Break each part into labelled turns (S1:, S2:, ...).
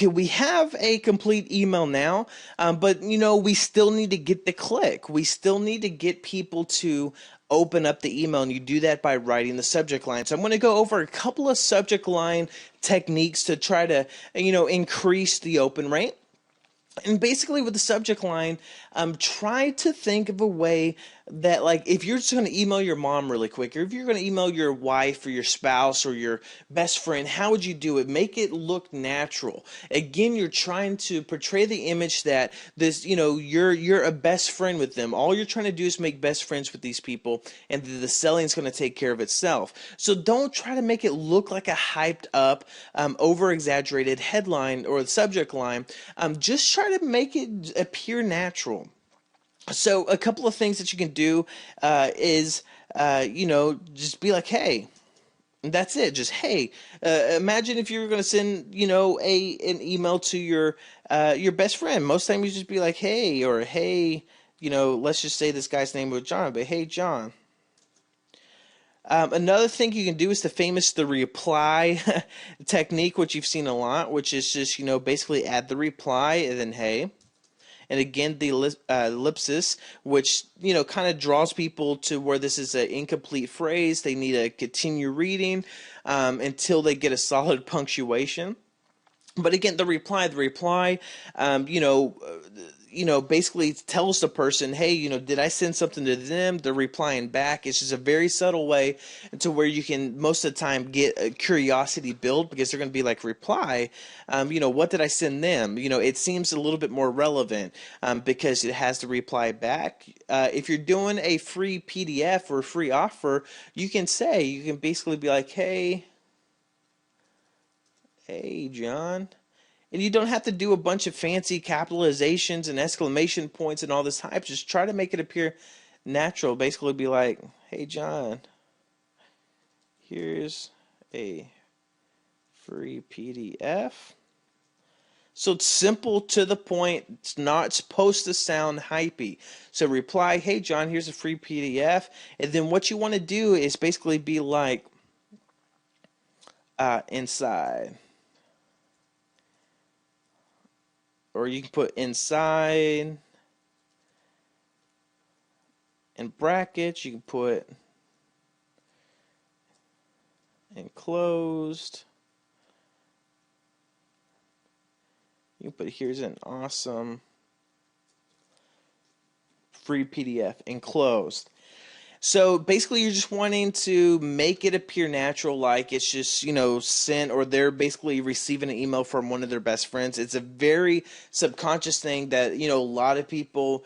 S1: okay, we have a complete email now, but we still need to get the click. We still need to get people to open up the email, and you do that by writing the subject line. So I'm going to go over a couple of subject line techniques to try to, increase the open rate. And basically with the subject line, try to think of a way that, like, if you're just going to email your mom really quick, or if you're going to email your wife or your spouse or your best friend, how would you do it? Make it look natural. Again, you're trying to portray the image that this, you're a best friend with them. All you're trying to do is make best friends with these people, and the selling is going to take care of itself. So don't try to make it look like a hyped up, over exaggerated headline or subject line. Just try to make it appear natural. So a couple of things that you can do is, just be like, hey. That's it. Just hey. Imagine if you were going to send, an email to your best friend. Most time you just be like, hey, or hey. Let's just say this guy's name was John, but hey, John. Another thing you can do is the reply technique, which you've seen a lot, which is just, basically add the reply and then hey. And again, the ellipsis, which, kind of draws people to where this is an incomplete phrase. They need to continue reading until they get a solid punctuation. But again, the reply, basically tells the person, hey, did I send something to them? They're replying back. It's just a very subtle way to where you can, most of the time, get a curiosity build, because they're going to be like, reply, what did I send them? It seems a little bit more relevant because it has the reply back. If you're doing a free PDF or a free offer, you can basically be like, hey, John. And you don't have to do a bunch of fancy capitalizations and exclamation points and all this hype. Just try to make it appear natural. Basically be like, hey, John, here's a free PDF. So it's simple, to the point. It's not supposed to sound hypey. So reply, hey, John, here's a free PDF. And then what you want to do is basically be like, inside. Or you can put inside in brackets. You can put enclosed. You can put, here's an awesome free PDF enclosed. So basically, you're just wanting to make it appear natural, like it's just, sent, or they're basically receiving an email from one of their best friends. It's a very subconscious thing that, a lot of people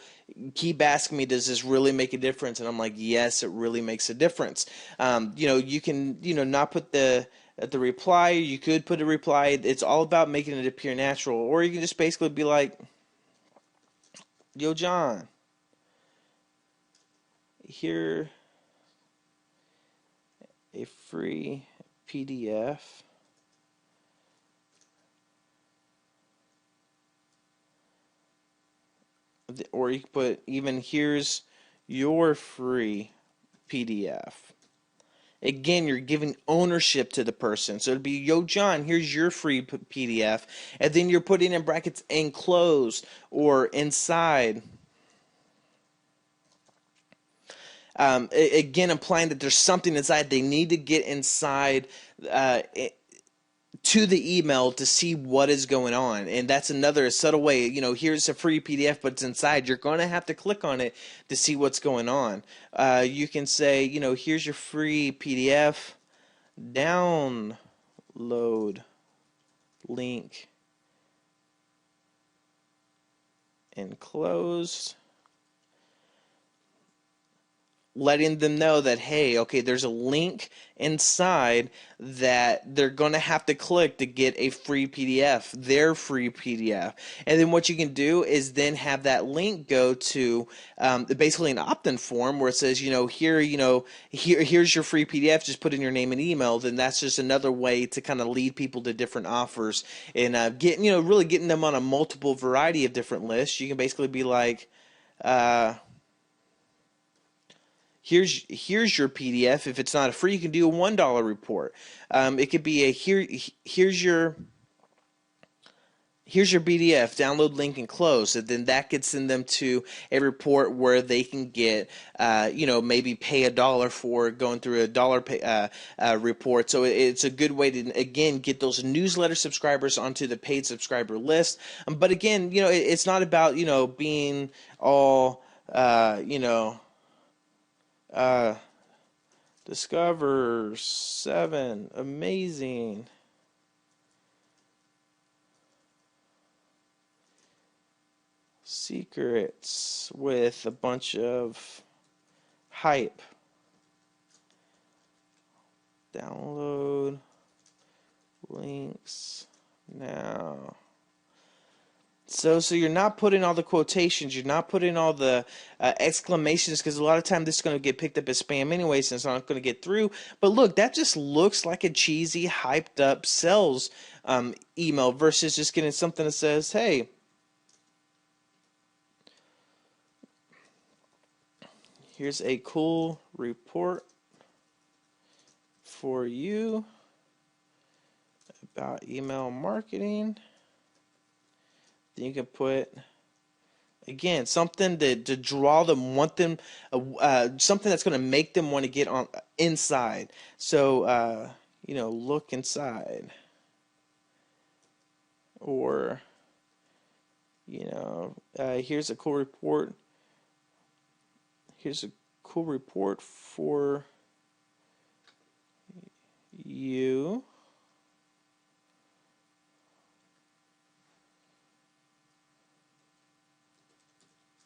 S1: keep asking me, does this really make a difference? And I'm like, yes, it really makes a difference. You can, not put the reply. You could put a reply. It's all about making it appear natural. Or you can just basically be like, yo, John, here a free PDF or you can put, even here's your free PDF. Again, you're giving ownership to the person. So it'd be, yo, John, here's your free PDF. And then you're putting in brackets enclosed or inside. Again, implying that there's something inside. They need to get inside to the email to see what is going on. And that's another subtle way. Here's a free PDF, but it's inside. You're going to have to click on it to see what's going on. You can say, here's your free PDF. Download link enclosed. Letting them know that, hey, okay, there's a link inside that they're going to have to click to get a free PDF, their free PDF. And then what you can do is then have that link go to basically an opt-in form where it says, here's your free PDF, just put in your name and email. Then that's just another way to kind of lead people to different offers and really getting them on a multiple variety of different lists. You can basically be like, here's your PDF. If it's not a free, you can do a $1 report. It could be here's your here's your PDF, download link and close. And then that gets send them to a report where they can get, maybe pay $1 for going through a dollar report. So it's a good way to, again, get those newsletter subscribers onto the paid subscriber list. But again, it's not about, being all, discover 7 amazing secrets with a bunch of hype. Download links now. So you're not putting all the quotations, you're not putting all the exclamations, because a lot of time this is going to get picked up as spam anyway, so it's not going to get through. But look, that just looks like a cheesy, hyped up sales email versus just getting something that says, hey, here's a cool report for you about email marketing. Then you can put, again, something to draw them, want them, something that's going to make them want to get on inside. So, look inside. Or, here's a cool report. Here's a cool report for you.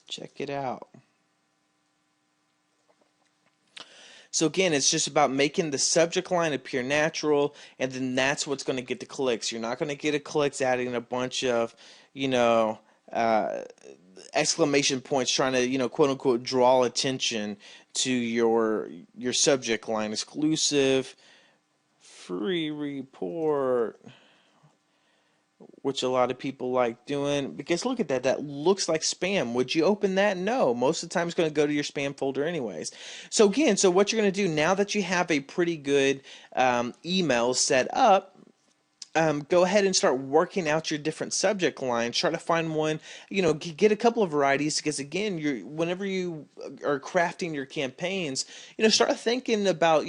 S1: Check it out. So again, it's just about making the subject line appear natural, and then that's what's going to get the clicks. You're not going to get a clicks adding a bunch of, exclamation points trying to, quote unquote, draw attention to your subject line. Exclusive, free report, which a lot of people like doing, because look at that, that looks like spam. Would you open that? No, most of the time it's going to go to your spam folder anyways. So again, what you're going to do now that you have a pretty good email set up, go ahead and start working out your different subject lines. Try to find one, get a couple of varieties, because again, whenever you are crafting your campaigns, start thinking about,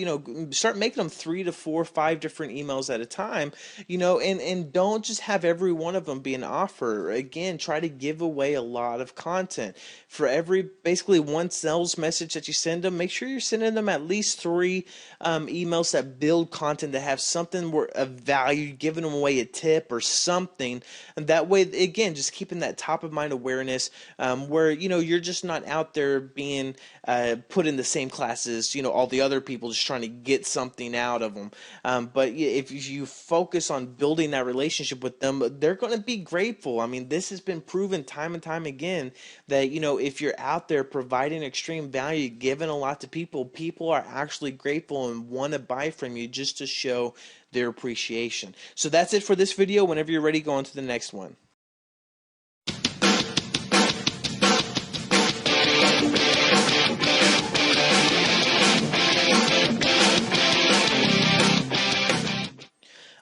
S1: start making them 3 to 4, 5 different emails at a time, and don't just have every one of them be an offer. Again, try to give away a lot of content. For every basically one sales message that you send them, make sure you're sending them at least 3 emails that build content, that have something of value, giving them away a tip or something. And that way, again, just keeping that top of mind awareness, where you're just not out there being put in the same class as all the other people, just trying to get something out of them. But if you focus on building that relationship with them, they're going to be grateful. I mean, this has been proven time and time again that if you're out there providing extreme value, giving a lot to people, people are actually grateful and want to buy from you just to show their appreciation. So that's it for this video. Whenever you're ready, go on to the next one.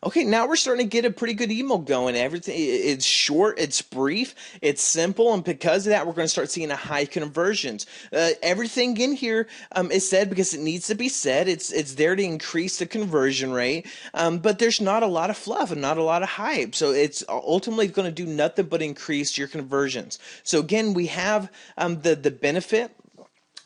S1: Okay, now we're starting to get a pretty good email going. Everything, it's short, it's brief, it's simple, and because of that, we're going to start seeing a high conversions. Everything in here is said because it needs to be said. It's there to increase the conversion rate, but there's not a lot of fluff and not a lot of hype. So it's ultimately going to do nothing but increase your conversions. So again, we have the benefit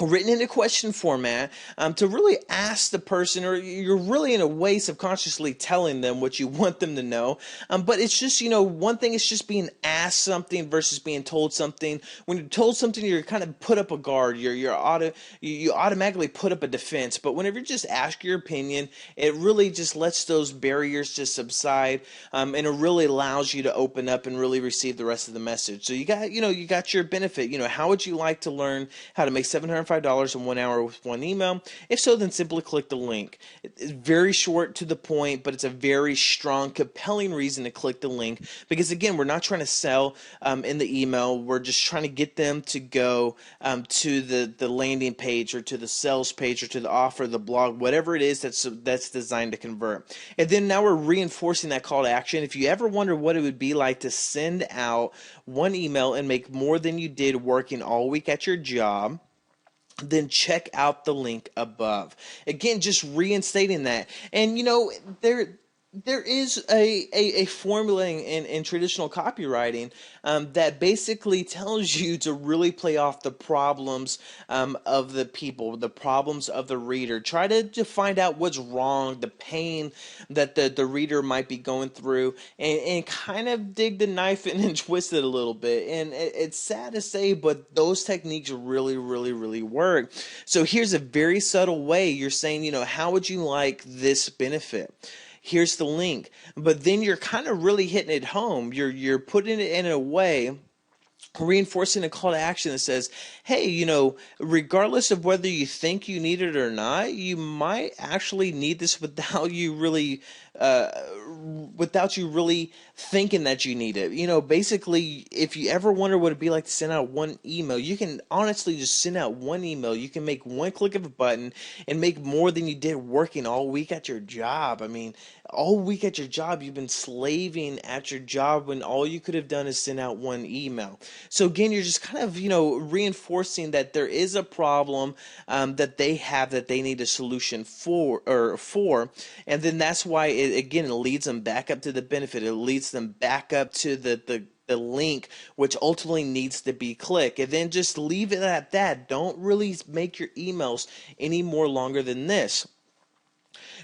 S1: written in a question format, to really ask the person, or you're really in a way subconsciously telling them what you want them to know. But it's just, one thing is just being asked something versus being told something. When you're told something, you're kind of put up a guard. You automatically put up a defense. But whenever you just ask your opinion, it really just lets those barriers just subside, and it really allows you to open up and really receive the rest of the message. So you got your benefit. How would you like to learn how to make $700 $705 in 1 hour with one email? If so, then simply click the link. It's very short to the point, but it's a very strong, compelling reason to click the link, because again, we're not trying to sell in the email. We're just trying to get them to go to the landing page, or to the sales page, or to the offer, the blog, whatever it is that's designed to convert. And then now we're reinforcing that call to action. If you ever wonder what it would be like to send out one email and make more than you did working all week at your job, then check out the link above. Again, just reinstating that. And you know, there is a formula in traditional copywriting that basically tells you to really play off the problems of the people, the problems of the reader. Try to find out what's wrong, the pain that the reader might be going through, and kind of dig the knife in and twist it a little bit. And it's sad to say, but those techniques really, really, really work. So here's a very subtle way. You're saying, you know, how would you like this benefit? Here's the link. But then you're kind of really hitting it home. You're putting it in a way, reinforcing a call to action that says, hey, you know, regardless of whether you think you need it or not, you might actually need this without you really thinking that you need it. You know, basically, if you ever wonder what it'd be like to send out one email, you can honestly just send out one email. You can make one click of a button and make more than you did working all week at your job. I mean, all week at your job, you've been slaving at your job when all you could have done is send out one email. So again, you're just kind of, you know, reinforcing that there is a problem that they have, that they need a solution for, and then that's why it leads them back up to the benefit. It leads them back up to the link, which ultimately needs to be clicked, and then just leave it at that. Don't really make your emails any more longer than this.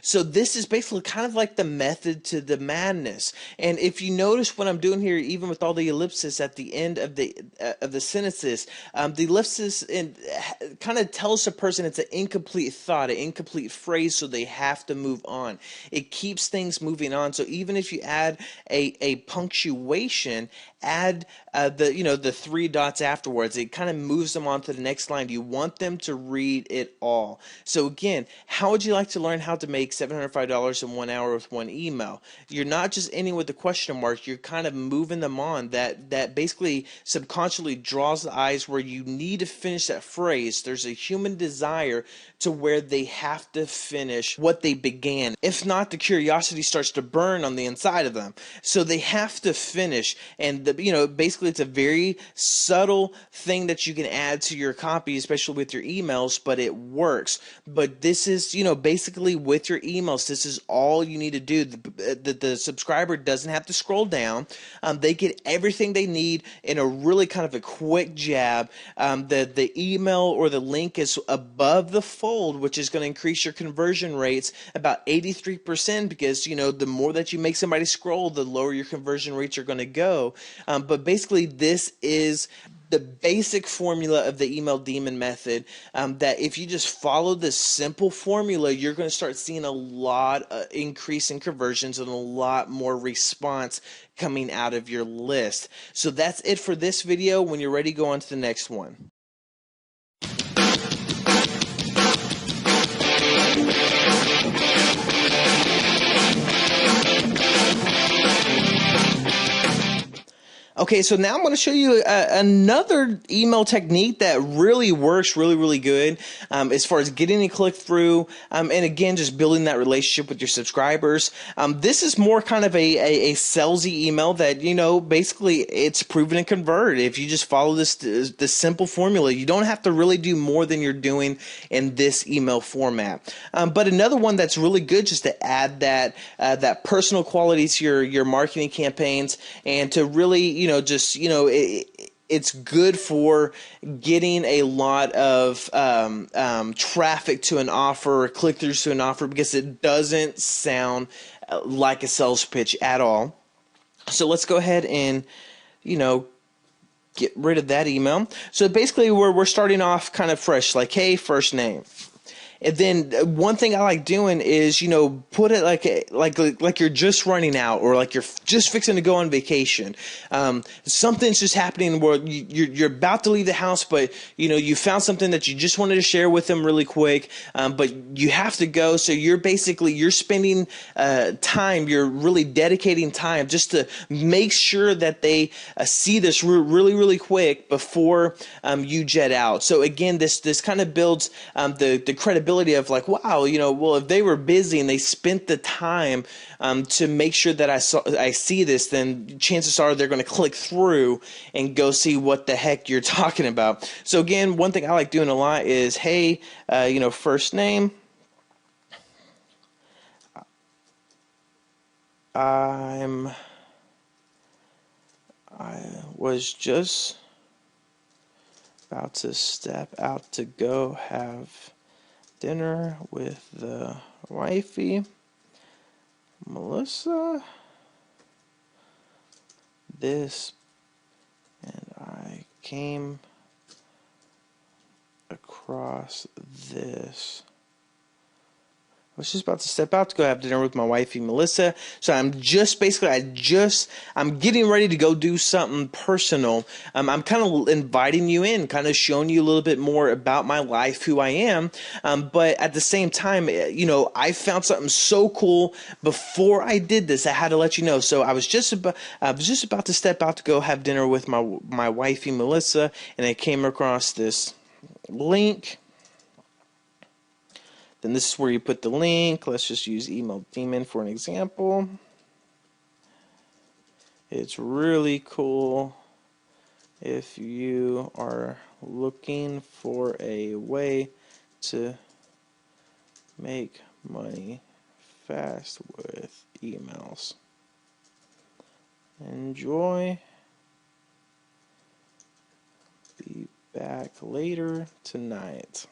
S1: So this is basically kind of like the method to the madness. And if you notice what I'm doing here, even with all the ellipses at the end of the sentences, the ellipsis kind of tells a person it's an incomplete thought, an incomplete phrase, so they have to move on. It keeps things moving on. So even if you add a punctuation, add the three dots afterwards. It kind of moves them on to the next line. You want them to read it all. So again, how would you like to learn how to make $705 in 1 hour with one email? You're not just ending with the question mark. You're kind of moving them on. That basically subconsciously draws the eyes where you need to finish that phrase. There's a human desire to where they have to finish what they began. If not, the curiosity starts to burn on the inside of them. So they have to finish. And basically it's a very subtle thing that you can add to your copy, especially with your emails, but it works. But this is, basically with your emails, this is all you need to do. The subscriber doesn't have to scroll down. They get everything they need in a really kind of a quick jab. The email or the link is above the fold, which is going to increase your conversion rates about 83%, because the more that you make somebody scroll, the lower your conversion rates are going to go. But basically, this is the basic formula of the email demon method, that if you just follow this simple formula, you're going to start seeing a lot increase in conversions and a lot more response coming out of your list. So that's it for this video. When you're ready, go on to the next one. Okay, so now I'm going to show you another email technique that really works really good as far as getting a click through, and again, just building that relationship with your subscribers. This is more kind of a salesy email that, basically it's proven to convert. If you just follow this simple formula, you don't have to really do more than you're doing in this email format. But another one that's really good, just to add that personal quality to your marketing campaigns, and to really, it's good for getting a lot of traffic to an offer, or click-throughs to an offer, because it doesn't sound like a sales pitch at all. So let's go ahead and, get rid of that email. So basically we're starting off kind of fresh, like, hey, first name. And then one thing I like doing is, put it like you're just running out, or like you're just fixing to go on vacation. Something's just happening where you're about to leave the house, but you found something that you just wanted to share with them really quick, but you have to go. So you're spending time. You're really dedicating time just to make sure that they see this really really quick before you jet out. So again, this kind of builds the credibility of like, wow, well, if they were busy and they spent the time to make sure that I see this, then chances are they're going to click through and go see what the heck you're talking about. So again, one thing I like doing a lot is, hey, first name. I was just about to step out to go have dinner with the wifey, Melissa. And I came across this. I was just about to step out to go have dinner with my wifey, Melissa. So I'm getting ready to go do something personal. I'm kind of inviting you in, kind of showing you a little bit more about my life, who I am. But at the same time, I found something so cool before I did this. I had to let you know. So I was just about to step out to go have dinner with my wifey, Melissa, and I came across this link. Then this is where you put the link. Let's just use Email Demon for an example. It's really cool if you are looking for a way to make money fast with emails. Enjoy. Be back later tonight.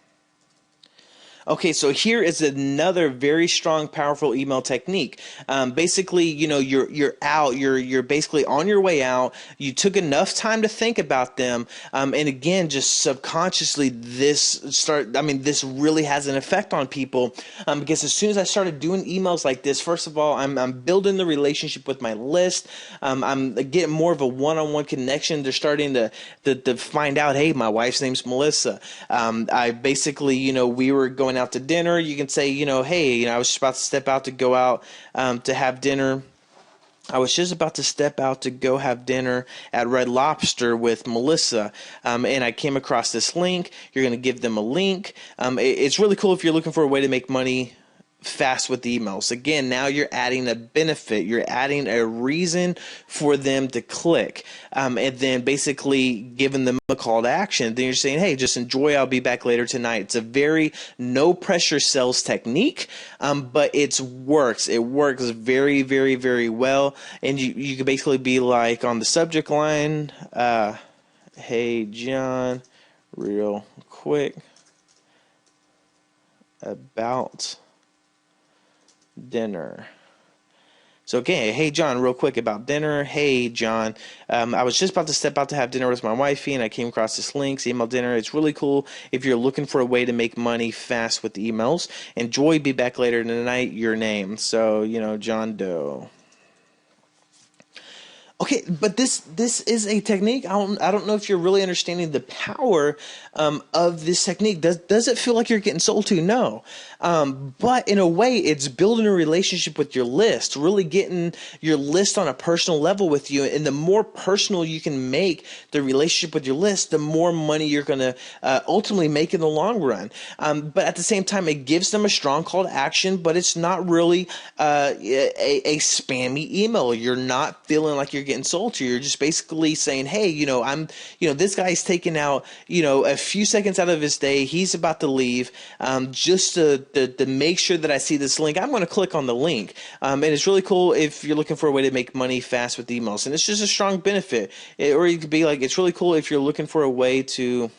S1: Okay, so here is another very strong, powerful email technique. Basically, you're out, you're basically on your way out. You took enough time to think about them, and again, just subconsciously, this really has an effect on people. Because as soon as I started doing emails like this, first of all, I'm building the relationship with my list. I'm getting more of a one-on-one connection. They're starting to find out, hey, my wife's name's Melissa. I basically, we were going out to dinner. You can say, hey, I was just about to step out to go out to have dinner. I was just about to step out to go have dinner at Red Lobster with Melissa, and I came across this link. You're going to give them a link. It's really cool if you're looking for a way to make money fast with emails. Again, now you're adding a benefit. You're adding a reason for them to click, and then basically giving them a call to action. Then you're saying, hey, just enjoy. I'll be back later tonight. It's a very no pressure sales technique, but it works. It works very, very, very well. And you could basically be like on the subject line, hey, John, real quick about dinner. So, okay, hey, John, real quick about dinner. Hey, John, I was just about to step out to have dinner with my wifey, and I came across this link, email dinner. It's really cool if you're looking for a way to make money fast with emails. Enjoy, be back later tonight, your name. So, John Doe. Okay, but this is a technique. I don't know if you're really understanding the power of this technique. Does it feel like you're getting sold to? No. But in a way, it's building a relationship with your list, really getting your list on a personal level with you. And the more personal you can make the relationship with your list, the more money you're going to ultimately make in the long run. But at the same time, it gives them a strong call to action, but it's not really a spammy email. You're not feeling like you're getting sold to. You're just basically saying, hey, this guy's taking out, a few seconds out of his day. He's about to leave, just to make sure that I see this link. I'm going to click on the link. And it's really cool if you're looking for a way to make money fast with emails. And it's just a strong benefit. Or you could be like, it's really cool if you're looking for a way to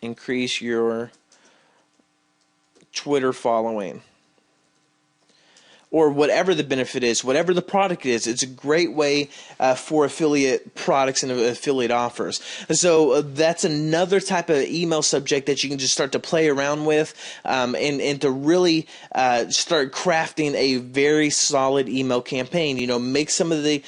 S1: increase your Twitter following. or whatever the benefit is, whatever the product is. It's a great way for affiliate products and affiliate offers. So that's another type of email subject that you can just start to play around with, and to really start crafting a very solid email campaign. Make some of the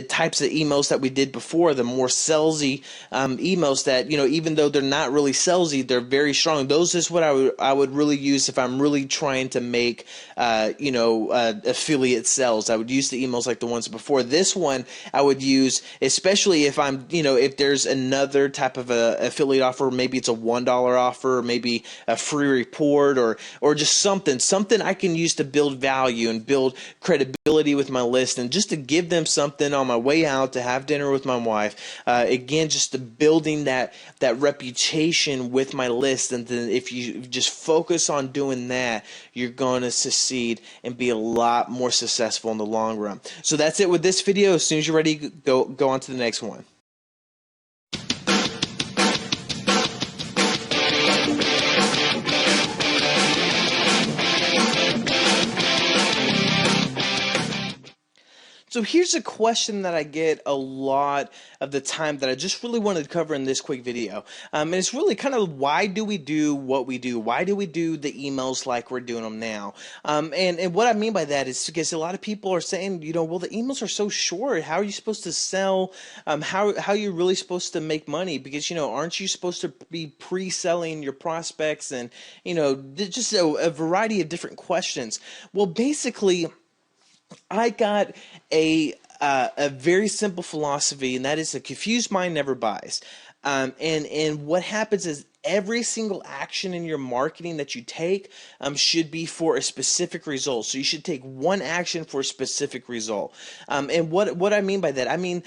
S1: types of emails that we did before, the more salesy emails that, even though they're not really salesy, they're very strong. Those is what I would really use if I'm really trying to make affiliate sales. I would use the emails like the ones before. This one I would use, especially if I'm, if there's another type of a affiliate offer, maybe it's a $1 offer, or maybe a free report, or just something I can use to build value and build credibility with my list, and just to give them something on my way out to have dinner with my wife. Again, just to building that reputation with my list. And then if you just focus on doing that, you're going to succeed and be a lot more successful in the long run. So that's it with this video. As soon as you're ready, go on to the next one. So here's a question that I get a lot of the time that I just really wanted to cover in this quick video. And it's really kind of, why do we do what we do? Why do we do the emails like we're doing them now? And what I mean by that is because a lot of people are saying, well, the emails are so short. How are you supposed to sell? How are you really supposed to make money? Because, aren't you supposed to be pre-selling your prospects? And, just a variety of different questions. Well, basically, I got a very simple philosophy, and that is, a confused mind never buys. And what happens is, every single action in your marketing that you take should be for a specific result. So you should take one action for a specific result. And what I mean by that, I mean,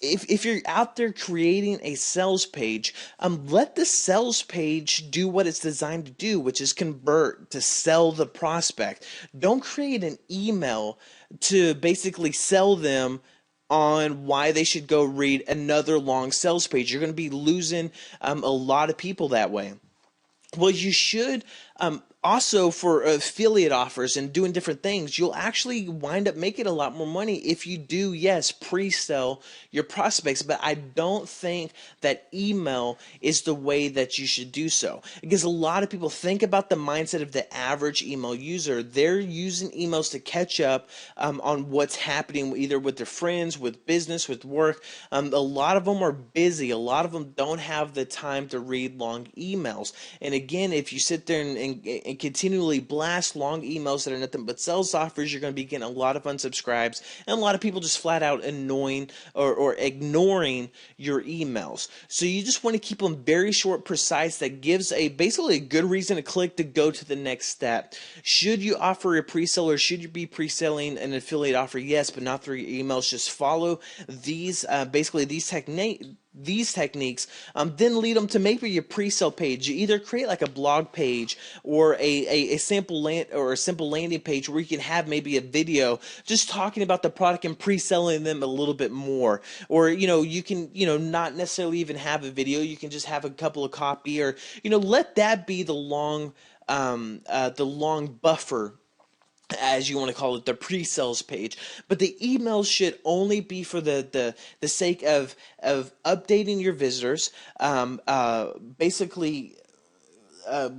S1: if you're out there creating a sales page, let the sales page do what it's designed to do, which is convert, to sell the prospect. Don't create an email to basically sell them on why they should go read another long sales page. You're going to be losing a lot of people that way. Well, you should also, for affiliate offers and doing different things, you'll actually wind up making a lot more money if you do, yes, pre-sell your prospects. But I don't think that email is the way that you should do so, because a lot of people think about the mindset of the average email user. They're using emails to catch up on what's happening, either with their friends, with business, with work. A lot of them are busy. A lot of them don't have the time to read long emails. And again, if you sit there and continually blast long emails that are nothing but sales offers, you're going to be getting a lot of unsubscribes, and a lot of people just flat out annoying or ignoring your emails. So you just want to keep them very short, precise. That gives basically a good reason to click to go to the next step. Should you offer a pre-sale, or should you be pre-selling an affiliate offer? Yes, but not through your emails. Just follow these basically these techniques, then lead them to maybe your pre-sale page. You either create like a blog page or a simple landing page where you can have maybe a video just talking about the product and pre-selling them a little bit more. Or you can not necessarily even have a video. You can just have a couple of copy, or let that be the long buffer, as you want to call it, the pre-sales page. But the emails should only be for the sake of updating your visitors, basically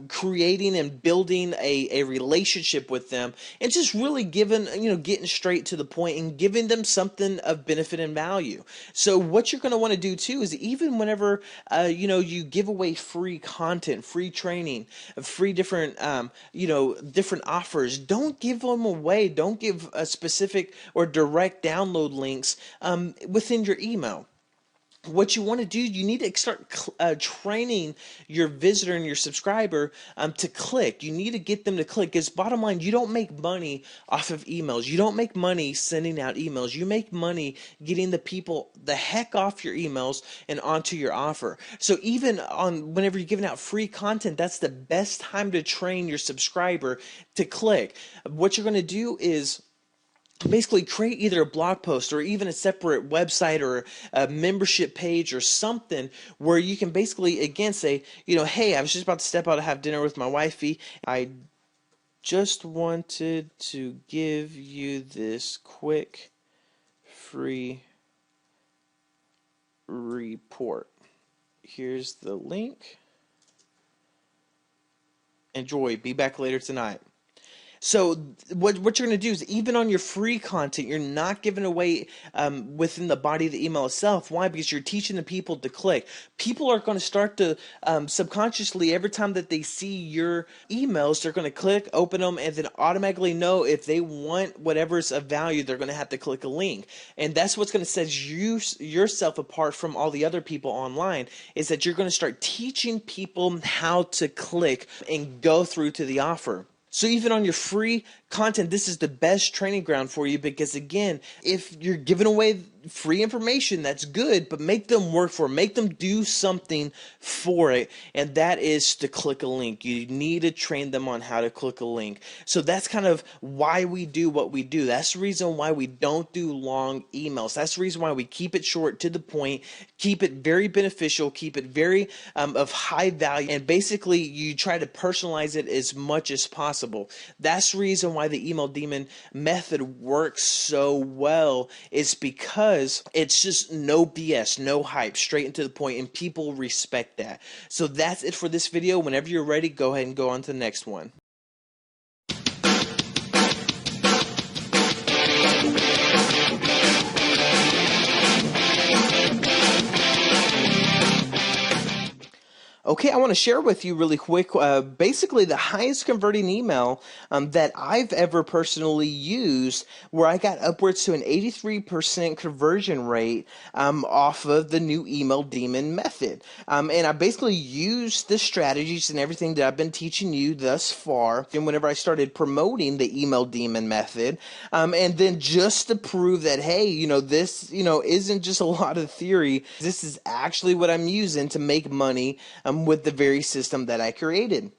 S1: creating and building a relationship with them, and just really getting straight to the point and giving them something of benefit and value. So what you're going to want to do too is, even whenever you give away free content, free training, free different different offers, don't give them away. Don't give a specific or direct download links within your email. What you want to do, you need to start training your visitor and your subscriber to click. You need to get them to click, because bottom line, you don't make money off of emails. You don't make money sending out emails. You make money getting the people the heck off your emails and onto your offer. So even whenever you're giving out free content, that's the best time to train your subscriber to click. What you're going to do is basically create either a blog post or even a separate website or a membership page or something where you can basically, again, say, hey, I was just about to step out to have dinner with my wifey. I Just wanted to give you this quick free report. Here's the link. Enjoy. Be back later tonight. So what you're going to do is, even on your free content, you're not giving away within the body of the email itself. Why? Because you're teaching the people to click. People are going to start to subconsciously, every time that they see your emails, they're going to click, open them, and then automatically know if they want whatever's of value, they're going to have to click a link. And that's what's going to set yourself apart from all the other people online, is that you're going to start teaching people how to click and go through to the offer. So even on your free content, this is the best training ground for you, because again, if you're giving away free information, that's good, but make them work for it. Make them do something for it, and that is to click a link. You need to train them on how to click a link. So that's kind of why we do what we do. That's the reason why we don't do long emails. That's the reason why we keep it short, to the point, keep it very beneficial, keep it very of high value, and basically you try to personalize it as much as possible. That's the reason why the email demon method works so well, is because it's just no BS, no hype, straight into the point, and people respect that. So that's it for this video. Whenever you're ready, go ahead and go on to the next one. Okay, I want to share with you really quick, basically the highest converting email that I've ever personally used, where I got upwards to an 83% conversion rate off of the new email demon method. And I basically used the strategies and everything that I've been teaching you thus far. And whenever I started promoting the email demon method, and then just to prove that, hey, this, isn't just a lot of theory. This is actually what I'm using to make money with the very system that I created.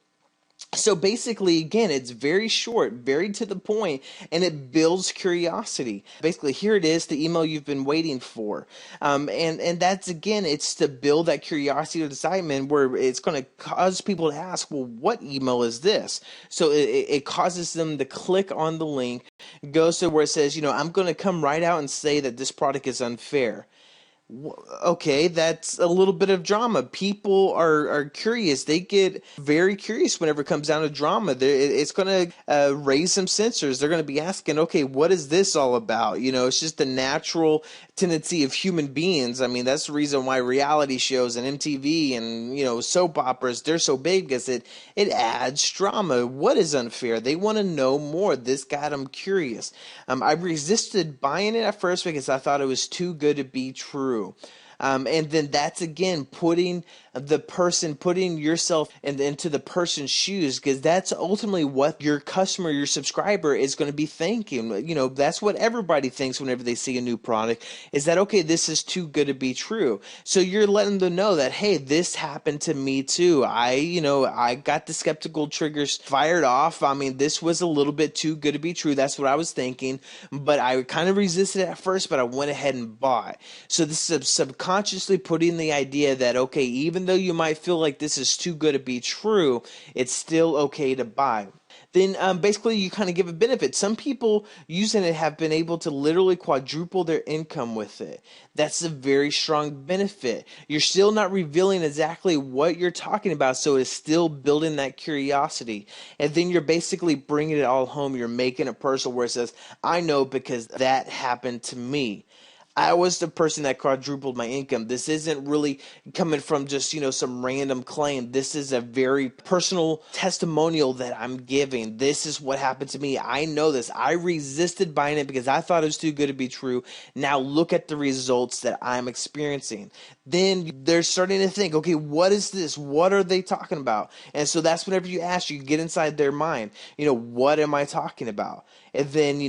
S1: So basically, again, it's very short, very to the point, and it builds curiosity. Basically, here it is, the email you've been waiting for. And that's, again, it's to build that curiosity or excitement, where it's going to cause people to ask, well, what email is this? So it causes them to click on the link, goes to where it says, I'm going to come right out and say that this product is unfair. Okay, that's a little bit of drama. People are curious. They get very curious whenever it comes down to drama. It's going to raise some sensors. They're going to be asking, okay, what is this all about? It's just the natural tendency of human beings. I mean, that's the reason why reality shows and MTV and, soap operas, they're so big, because it adds drama. What is unfair? They want to know more. This got them curious. I resisted buying it at first because I thought it was too good to be true. And then that's, again, putting yourself into the person's shoes, because that's ultimately what your customer, your subscriber, is going to be thinking. That's what everybody thinks whenever they see a new product, is that, okay, this is too good to be true. So you're letting them know that, hey, this happened to me too. I got the skeptical triggers fired off. I mean, this was a little bit too good to be true. That's what I was thinking, but I kind of resisted at first, but I went ahead and bought. So this is subconsciously putting the idea that, okay, even though you might feel like this is too good to be true, it's still okay to buy. Then basically you kind of give a benefit. Some people using it have been able to literally quadruple their income with it. That's a very strong benefit. You're still not revealing exactly what you're talking about, so it's still building that curiosity. And then you're basically bringing it all home. You're making it personal, where it says, I know because that happened to me. I was the person that quadrupled my income. This isn't really coming from just, some random claim. This is a very personal testimonial that I'm giving. This is what happened to me. I know this. I resisted buying it because I thought it was too good to be true. Now look at the results that I'm experiencing. Then they're starting to think, okay, what is this? What are they talking about? And so that's whenever you ask, you get inside their mind, what am I talking about? And then,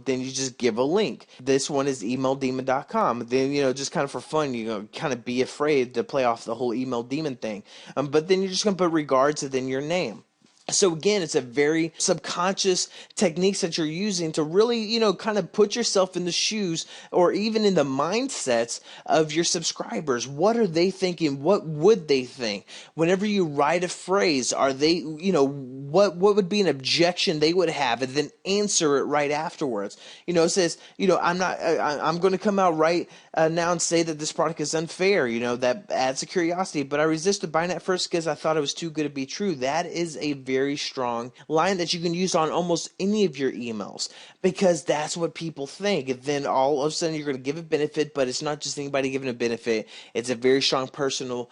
S1: then you just give a link. This one is emaildemon.com. Then, just kind of for fun, kind of be afraid to play off the whole email demon thing. But then you're just going to put regards and then your name. So again, it's a very subconscious techniques that you're using to really, kind of put yourself in the shoes or even in the mindsets of your subscribers. What are they thinking? What would they think? Whenever you write a phrase, are they, what would be an objection they would have, and then answer it right afterwards. It says, I'm going to come out right now and say that this product is unfair. That adds a curiosity, but I resisted buying it at first because I thought it was too good to be true. That is a very strong line that you can use on almost any of your emails, because that's what people think. And then all of a sudden you're going to give a benefit, but it's not just anybody giving a benefit. It's a very strong personal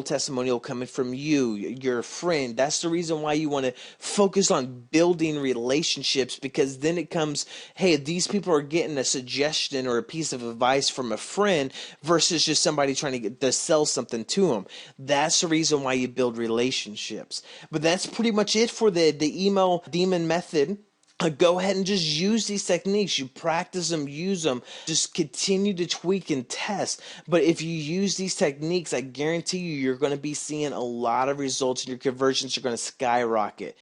S1: testimonial coming from you, your friend. That's the reason why you want to focus on building relationships, because then it comes, hey, these people are getting a suggestion or a piece of advice from a friend versus just somebody trying to sell something to them. That's the reason why you build relationships. But that's pretty much it for the email demon method. Go ahead and just use these techniques. You practice them, use them, just continue to tweak and test. But if you use these techniques, I guarantee you're going to be seeing a lot of results, and your conversions are going to skyrocket.